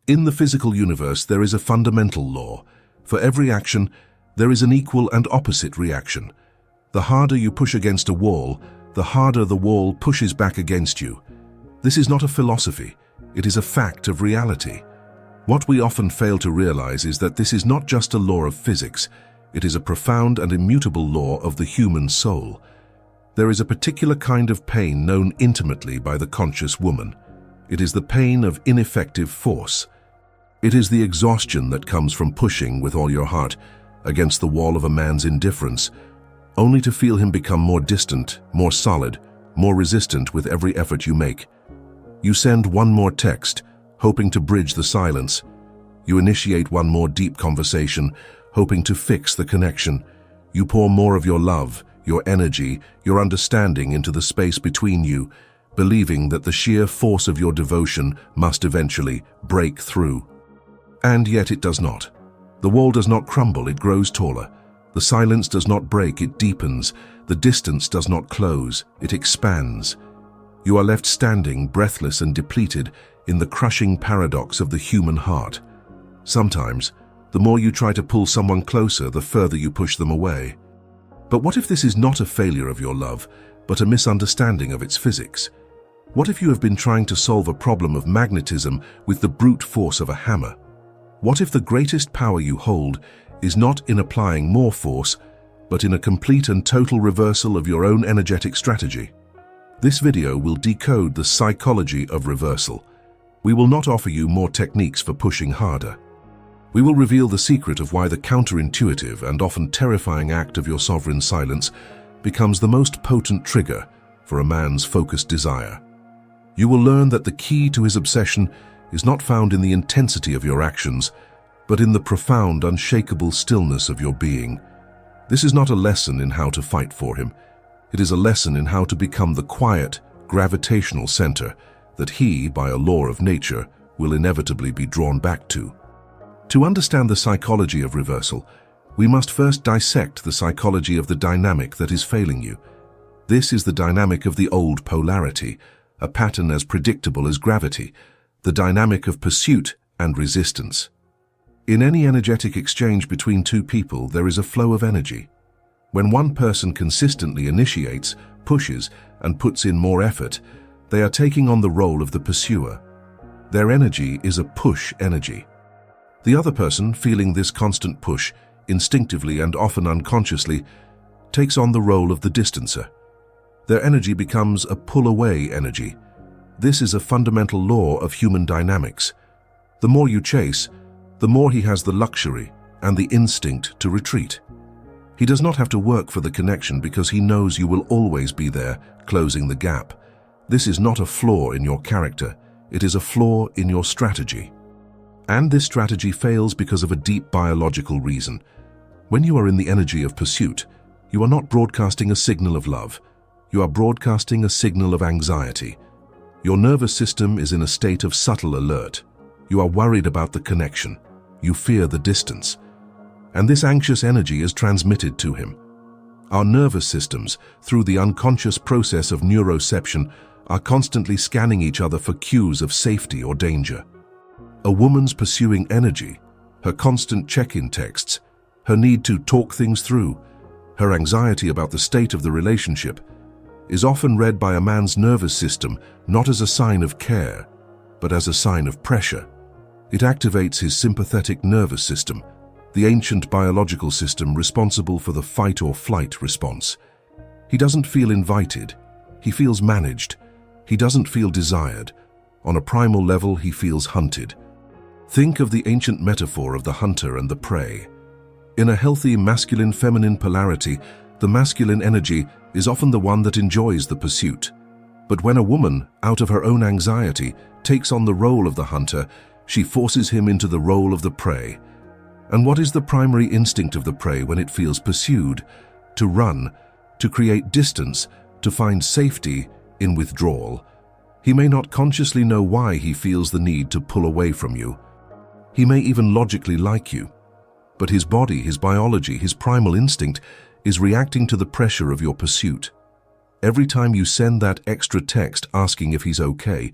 In the physical universe, there is a fundamental law. For every action, there is an equal and opposite reaction. The harder you push against a wall, the harder the wall pushes back against you. This is not a philosophy, it is a fact of reality. What we often fail to realize is that this is not just a law of physics, it is a profound and immutable law of the human soul. There is a particular kind of pain known intimately by the conscious woman. It is the pain of ineffective force. It is the exhaustion that comes from pushing with all your heart against the wall of a man's indifference, only to feel him become more distant, more solid, more resistant with every effort you make. You send one more text, hoping to bridge the silence. You initiate one more deep conversation, hoping to fix the connection. You pour more of your love, your energy, your understanding into the space between you, believing that the sheer force of your devotion must eventually break through. And yet it does not. The wall does not crumble, it grows taller. The silence does not break, it deepens. The distance does not close, it expands. You are left standing, breathless and depleted, in the crushing paradox of the human heart. Sometimes, the more you try to pull someone closer, the further you push them away. But what if this is not a failure of your love, but a misunderstanding of its physics? What if you have been trying to solve a problem of magnetism with the brute force of a hammer? What if the greatest power you hold is not in applying more force, but in a complete and total reversal of your own energetic strategy? This video will decode the psychology of reversal. We will not offer you more techniques for pushing harder. We will reveal the secret of why the counterintuitive and often terrifying act of your sovereign silence becomes the most potent trigger for a man's focused desire. You will learn that the key to his obsession is not found in the intensity of your actions, but in the profound, unshakable stillness of your being. This is not a lesson in how to fight for him. It is a lesson in how to become the quiet, gravitational center that he, by a law of nature, will inevitably be drawn back to. To understand the psychology of reversal, we must first dissect the psychology of the dynamic that is failing you. This is the dynamic of the old polarity, a pattern as predictable as gravity, the dynamic of pursuit and resistance. In any energetic exchange between two people, there is a flow of energy. When one person consistently initiates, pushes, and puts in more effort, they are taking on the role of the pursuer. Their energy is a push energy. The other person, feeling this constant push, instinctively and often unconsciously, takes on the role of the distancer. Their energy becomes a pull-away energy. This is a fundamental law of human dynamics. The more you chase, the more he has the luxury and the instinct to retreat. He does not have to work for the connection because he knows you will always be there, closing the gap. This is not a flaw in your character, it is a flaw in your strategy. And this strategy fails because of a deep biological reason. When you are in the energy of pursuit, you are not broadcasting a signal of love. You are broadcasting a signal of anxiety. Your nervous system is in a state of subtle alert. You are worried about the connection. You fear the distance. And this anxious energy is transmitted to him. Our nervous systems, through the unconscious process of neuroception, are constantly scanning each other for cues of safety or danger. A woman's pursuing energy, her constant check-in texts, her need to talk things through, her anxiety about the state of the relationship, is often read by a man's nervous system not as a sign of care, but as a sign of pressure. It activates his sympathetic nervous system, the ancient biological system responsible for the fight or flight response. He doesn't feel invited, he feels managed. He doesn't feel desired. On a primal level, he feels hunted. Think of the ancient metaphor of the hunter and the prey. In a healthy masculine-feminine polarity, the masculine energy is often the one that enjoys the pursuit. But when a woman, out of her own anxiety, takes on the role of the hunter, she forces him into the role of the prey. And what is the primary instinct of the prey when it feels pursued? To run, to create distance, to find safety in withdrawal. He may not consciously know why he feels the need to pull away from you. He may even logically like you. But his body, his biology, his primal instinct is reacting to the pressure of your pursuit. Every time you send that extra text asking if he's okay,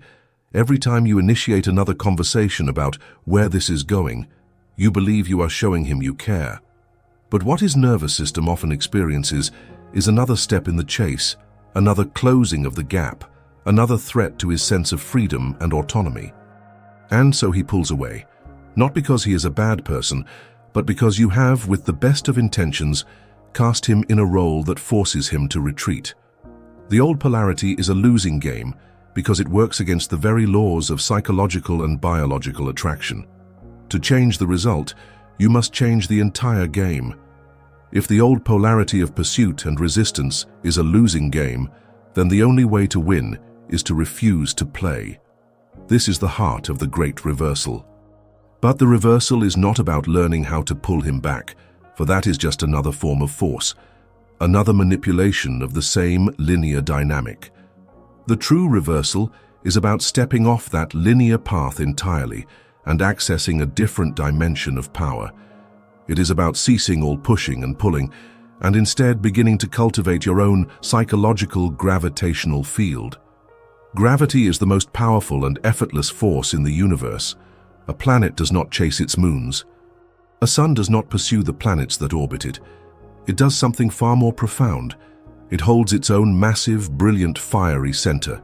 Every time you initiate another conversation about where this is going, you believe you are showing him you care. But what his nervous system often experiences is another step in the chase, another closing of the gap, another threat to his sense of freedom and autonomy. And so he pulls away, not because he is a bad person, but because you have, with the best of intentions, cast him in a role that forces him to retreat. The old polarity is a losing game because it works against the very laws of psychological and biological attraction. To change the result, you must change the entire game. If the old polarity of pursuit and resistance is a losing game, then the only way to win is to refuse to play. This is the heart of the great reversal. But the reversal is not about learning how to pull him back, for that is just another form of force, another manipulation of the same linear dynamic. The true reversal is about stepping off that linear path entirely and accessing a different dimension of power. It is about ceasing all pushing and pulling, and instead beginning to cultivate your own psychological gravitational field. Gravity is the most powerful and effortless force in the universe. A planet does not chase its moons. A sun does not pursue the planets that orbit it. It does something far more profound. It holds its own massive, brilliant, fiery center.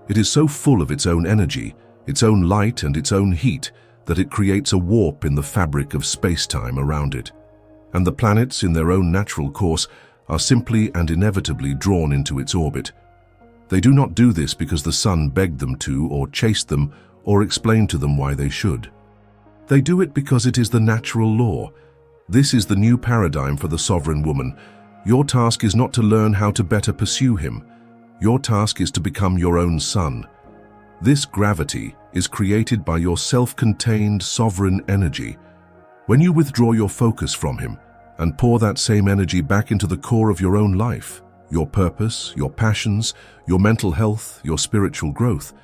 It is so full of its own energy, its own light and its own heat, that it creates a warp in the fabric of space-time around it. And the planets, in their own natural course, are simply and inevitably drawn into its orbit. They do not do this because the sun begged them to, or chased them, or explained to them why they should. They do it because it is the natural law. This is the new paradigm for the sovereign woman. Your task is not to learn how to better pursue him. Your task is to become your own sun. This gravity is created by your self-contained sovereign energy. When you withdraw your focus from him and pour that same energy back into the core of your own life, your purpose, your passions, your mental health, your spiritual growth,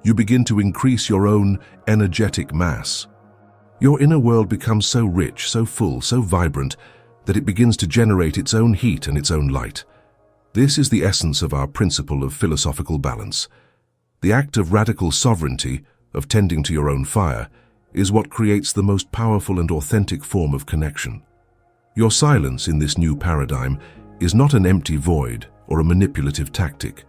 you begin to increase your own energetic mass. Your inner world becomes so rich, so full, so vibrant, that it begins to generate its own heat and its own light. This is the essence of our principle of philosophical balance. The act of radical sovereignty, of tending to your own fire, is what creates the most powerful and authentic form of connection. Your silence in this new paradigm is not an empty void or a manipulative tactic.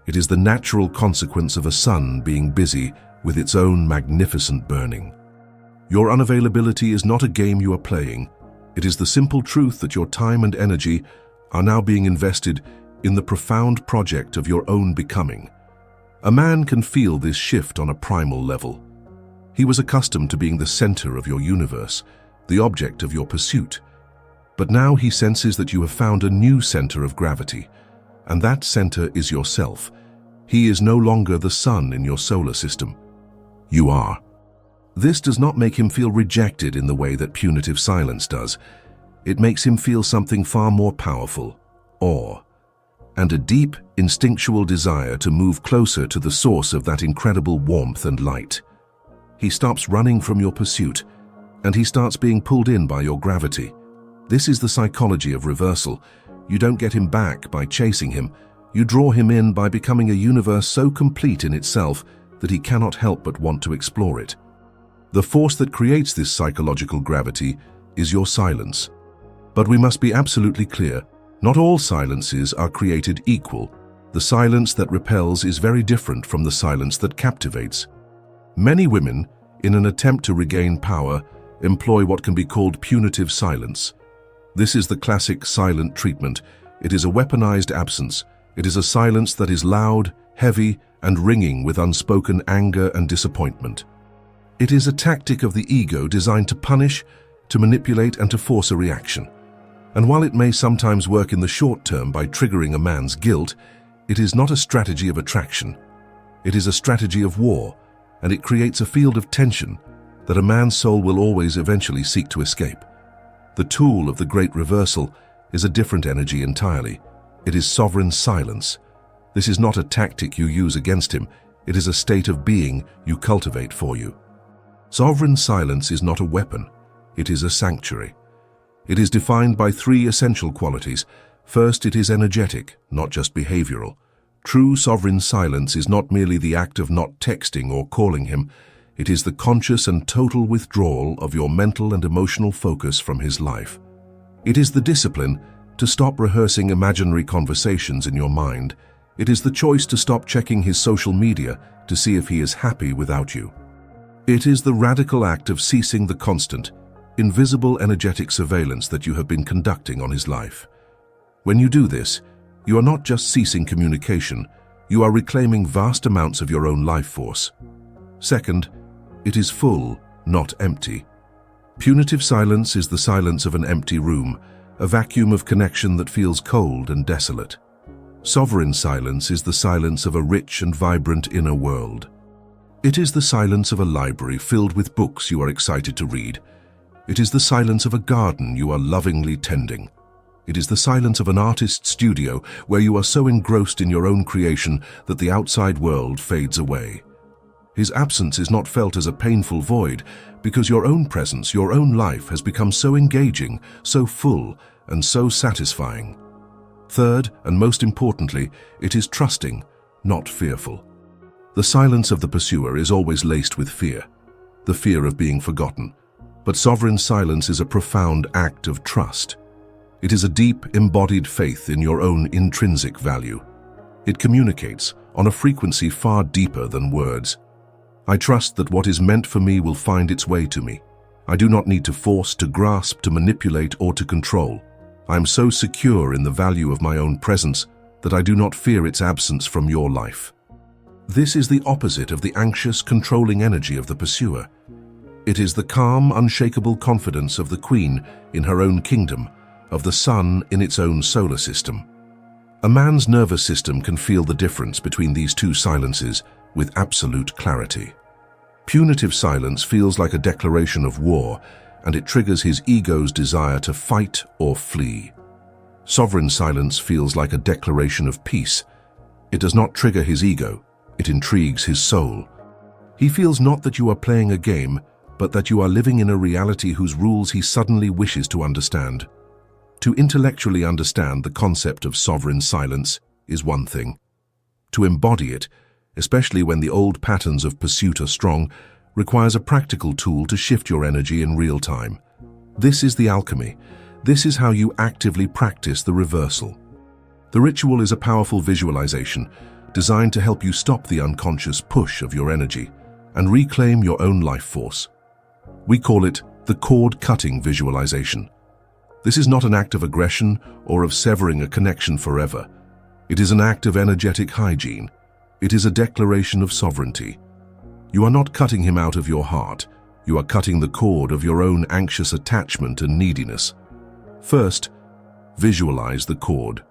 It is the natural consequence of a sun being busy with its own magnificent burning. Your unavailability is not a game you are playing. It is the simple truth that your time and energy are now being invested in the profound project of your own becoming. A man can feel this shift on a primal level. He was accustomed to being the center of your universe, the object of your pursuit. But now he senses that you have found a new center of gravity, and that center is yourself. He is no longer the sun in your solar system. You are. This does not make him feel rejected in the way that punitive silence does. It makes him feel something far more powerful, awe, and a deep, instinctual desire to move closer to the source of that incredible warmth and light. He stops running from your pursuit, and he starts being pulled in by your gravity. This is the psychology of reversal. You don't get him back by chasing him. You draw him in by becoming a universe so complete in itself that he cannot help but want to explore it. The force that creates this psychological gravity is your silence. But we must be absolutely clear. Not all silences are created equal. The silence that repels is very different from the silence that captivates. Many women, in an attempt to regain power, employ what can be called punitive silence. This is the classic silent treatment. It is a weaponized absence. It is a silence that is loud, heavy, and ringing with unspoken anger and disappointment. It is a tactic of the ego designed to punish, to manipulate, and to force a reaction. And while it may sometimes work in the short term by triggering a man's guilt, it is not a strategy of attraction. It is a strategy of war, and it creates a field of tension that a man's soul will always eventually seek to escape. The tool of the great reversal is a different energy entirely. It is sovereign silence. This is not a tactic you use against him. It is a state of being you cultivate for you. Sovereign silence is not a weapon. It is a sanctuary. It is defined by three essential qualities. First, it is energetic, not just behavioral. True sovereign silence is not merely the act of not texting or calling him, it is the conscious and total withdrawal of your mental and emotional focus from his life. It is the discipline to stop rehearsing imaginary conversations in your mind. It is the choice to stop checking his social media to see if he is happy without you. It is the radical act of ceasing the constant, invisible energetic surveillance that you have been conducting on his life. When you do this, you are not just ceasing communication, you are reclaiming vast amounts of your own life force. Second, it is full, not empty. Punitive silence is the silence of an empty room, a vacuum of connection that feels cold and desolate. Sovereign silence is the silence of a rich and vibrant inner world. It is the silence of a library filled with books you are excited to read. It is the silence of a garden you are lovingly tending. It is the silence of an artist's studio where you are so engrossed in your own creation that the outside world fades away. His absence is not felt as a painful void because your own presence, your own life has become so engaging, so full, and so satisfying. Third, and most importantly, it is trusting, not fearful. The silence of the pursuer is always laced with fear, the fear of being forgotten. But sovereign silence is a profound act of trust. It is a deep, embodied faith in your own intrinsic value. It communicates on a frequency far deeper than words. I trust that what is meant for me will find its way to me. I do not need to force, to grasp, to manipulate, or to control. I am so secure in the value of my own presence that I do not fear its absence from your life. This is the opposite of the anxious, controlling energy of the pursuer. It is the calm, unshakable confidence of the queen in her own kingdom, of the sun in its own solar system. A man's nervous system can feel the difference between these two silences with absolute clarity. Punitive silence feels like a declaration of war, and it triggers his ego's desire to fight or flee. Sovereign silence feels like a declaration of peace. It does not trigger his ego, it intrigues his soul. He feels not that you are playing a game, but that you are living in a reality whose rules he suddenly wishes to understand. To intellectually understand the concept of sovereign silence is one thing. To embody it, especially when the old patterns of pursuit are strong, requires a practical tool to shift your energy in real time. This is the alchemy. This is how you actively practice the reversal. The ritual is a powerful visualization designed to help you stop the unconscious push of your energy and reclaim your own life force. We call it the cord-cutting visualization. This is not an act of aggression or of severing a connection forever. It is an act of energetic hygiene. It is a declaration of sovereignty. You are not cutting him out of your heart. You are cutting the cord of your own anxious attachment and neediness. First, visualize the cord.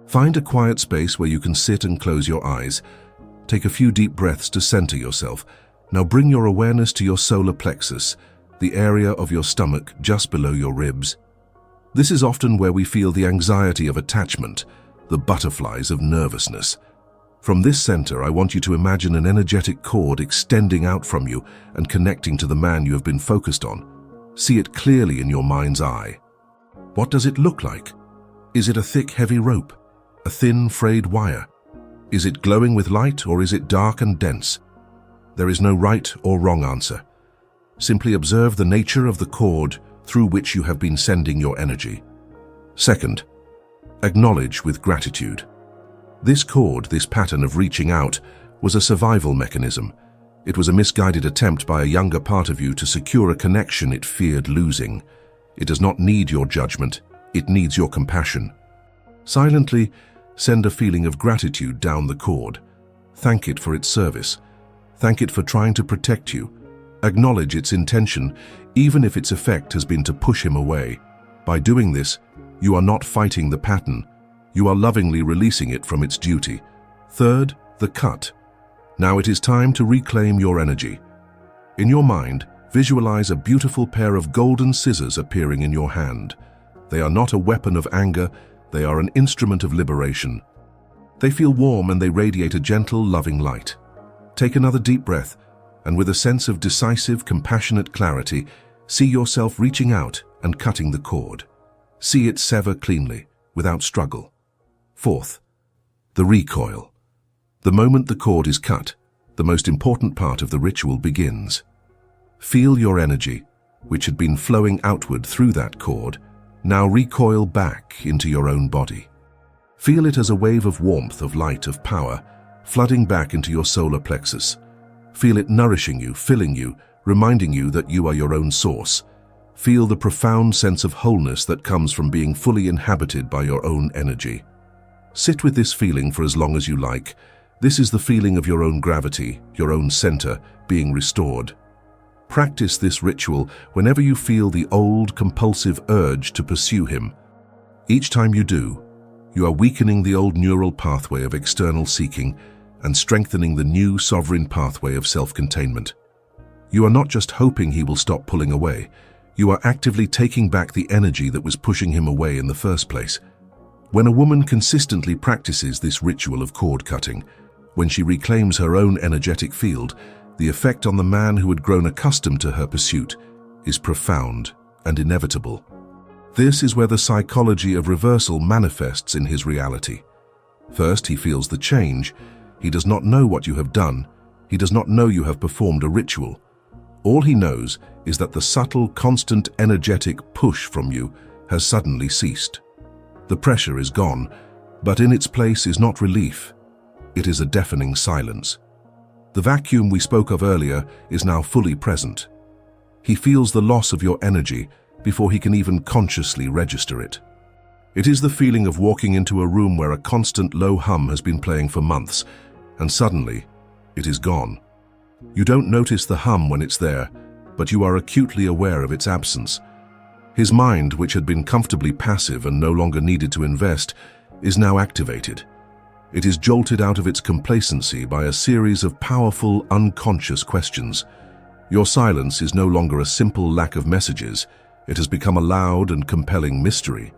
Find a quiet space where you can sit and close your eyes. Take a few deep breaths to center yourself. Now bring your awareness to your solar plexus, the area of your stomach just below your ribs. This is often where we feel the anxiety of attachment, the butterflies of nervousness. From this center, I want you to imagine an energetic cord extending out from you and connecting to the man you have been focused on. See it clearly in your mind's eye. What does it look like? Is it a thick, heavy rope? A thin, frayed wire? Is it glowing with light or is it dark and dense? There is no right or wrong answer. Simply observe the nature of the cord through which you have been sending your energy. Second, acknowledge with gratitude. This cord, this pattern of reaching out, was a survival mechanism. It was a misguided attempt by a younger part of you to secure a connection it feared losing. It does not need your judgment, it needs your compassion. Silently, send a feeling of gratitude down the cord. Thank it for its service. Thank it for trying to protect you. Acknowledge its intention, even if its effect has been to push him away. By doing this, you are not fighting the pattern. You are lovingly releasing it from its duty. Third, the cut. Now it is time to reclaim your energy. In your mind, visualize a beautiful pair of golden scissors appearing in your hand. They are not a weapon of anger, they are an instrument of liberation. They feel warm and they radiate a gentle, loving light. Take another deep breath, and with a sense of decisive, compassionate clarity, see yourself reaching out and cutting the cord. See it sever cleanly, without struggle. Fourth, the recoil. The moment the cord is cut, the most important part of the ritual begins. Feel your energy, which had been flowing outward through that cord, now recoil back into your own body. Feel it as a wave of warmth, of light, of power, flooding back into your solar plexus. Feel it nourishing you, filling you, reminding you that you are your own source. Feel the profound sense of wholeness that comes from being fully inhabited by your own energy. Sit with this feeling for as long as you like. This is the feeling of your own gravity, your own center, being restored. Practice this ritual whenever you feel the old, compulsive urge to pursue him. Each time you do, you are weakening the old neural pathway of external seeking and strengthening the new sovereign pathway of self-containment. You are not just hoping he will stop pulling away. You are actively taking back the energy that was pushing him away in the first place. When a woman consistently practices this ritual of cord cutting, when she reclaims her own energetic field, the effect on the man who had grown accustomed to her pursuit is profound and inevitable. This is where the psychology of reversal manifests in his reality. First, he feels the change. He does not know what you have done. He does not know you have performed a ritual. All he knows is that the subtle, constant, energetic push from you has suddenly ceased. The pressure is gone, but in its place is not relief. It is a deafening silence. The vacuum we spoke of earlier is now fully present. He feels the loss of your energy before he can even consciously register it. It is the feeling of walking into a room where a constant low hum has been playing for months, and suddenly, it is gone. You don't notice the hum when it's there, but you are acutely aware of its absence. His mind, which had been comfortably passive and no longer needed to invest, is now activated. It is jolted out of its complacency by a series of powerful, unconscious questions. Your silence is no longer a simple lack of messages. It has become a loud and compelling mystery.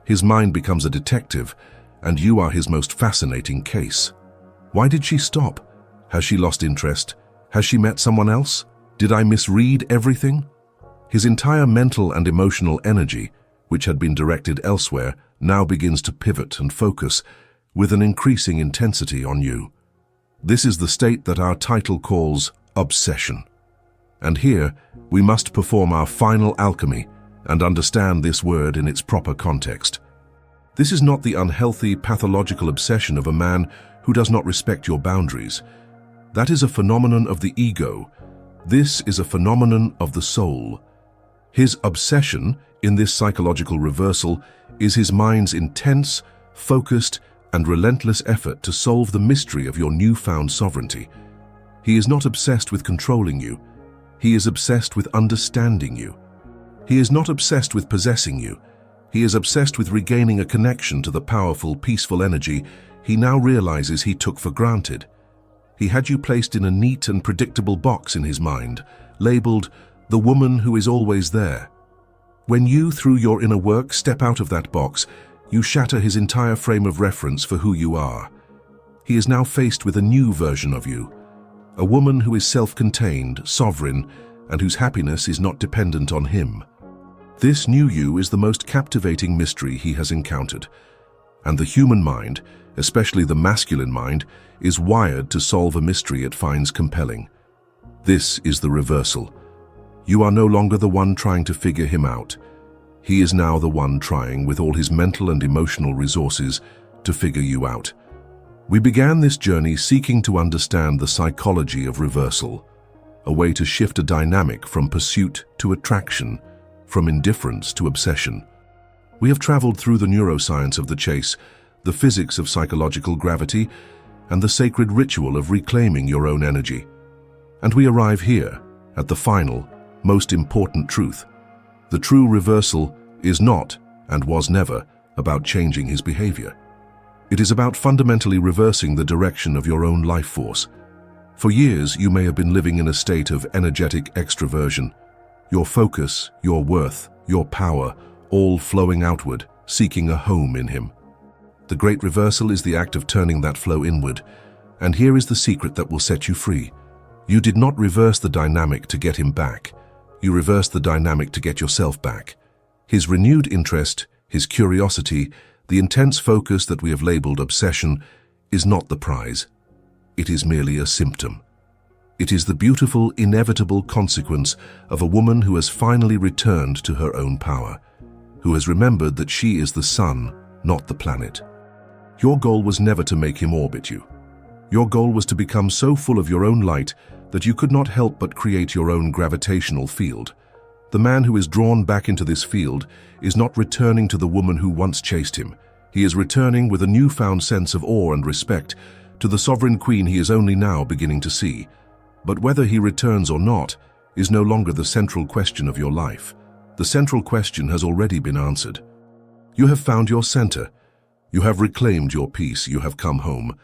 His mind becomes a detective, and you are his most fascinating case. Why did she stop? Has she lost interest? Has she met someone else? Did I misread everything? His entire mental and emotional energy, which had been directed elsewhere, now begins to pivot and focus with an increasing intensity on you. This is the state that our title calls obsession. And here, we must perform our final alchemy and understand this word in its proper context. This is not the unhealthy, pathological obsession of a man who does not respect your boundaries. That is a phenomenon of the ego. This is a phenomenon of the soul. His obsession in this psychological reversal is his mind's intense, focused, and relentless effort to solve the mystery of your newfound sovereignty. He is not obsessed with controlling you. He is obsessed with understanding you. He is not obsessed with possessing you. He is obsessed with regaining a connection to the powerful, peaceful energy he now realizes he took for granted. He had you placed in a neat and predictable box in his mind, labeled the woman who is always there. When you, through your inner work, step out of that box, you shatter his entire frame of reference for who you are. He is now faced with a new version of you, a woman who is self-contained, sovereign, and whose happiness is not dependent on him. This new you is the most captivating mystery he has encountered, and the human mind, especially the masculine mind, is wired to solve a mystery it finds compelling. This is the reversal. You are no longer the one trying to figure him out. He is now the one trying, with all his mental and emotional resources, to figure you out. We began this journey seeking to understand the psychology of reversal, a way to shift a dynamic from pursuit to attraction, from indifference to obsession. We have traveled through the neuroscience of the chase, the physics of psychological gravity, and the sacred ritual of reclaiming your own energy. And we arrive here, at the final, most important truth. The true reversal is not, and was never, about changing his behavior. It is about fundamentally reversing the direction of your own life force. For years, you may have been living in a state of energetic extroversion, your focus, your worth, your power, all flowing outward, seeking a home in him. The great reversal is the act of turning that flow inward, and here is the secret that will set you free. You did not reverse the dynamic to get him back. You reversed the dynamic to get yourself back. His renewed interest, his curiosity, the intense focus that we have labeled obsession, is not the prize. it is merely a symptom. It is the beautiful, inevitable consequence of a woman who has finally returned to her own power, who has remembered that she is the sun, not the planet. Your goal was never to make him orbit you. Your goal was to become so full of your own light that you could not help but create your own gravitational field. The man who is drawn back into this field is not returning to the woman who once chased him. He is returning with a newfound sense of awe and respect to the sovereign queen he is only now beginning to see. But whether he returns or not is no longer the central question of your life. The central question has already been answered. You have found your center. You have reclaimed your peace. You have come home.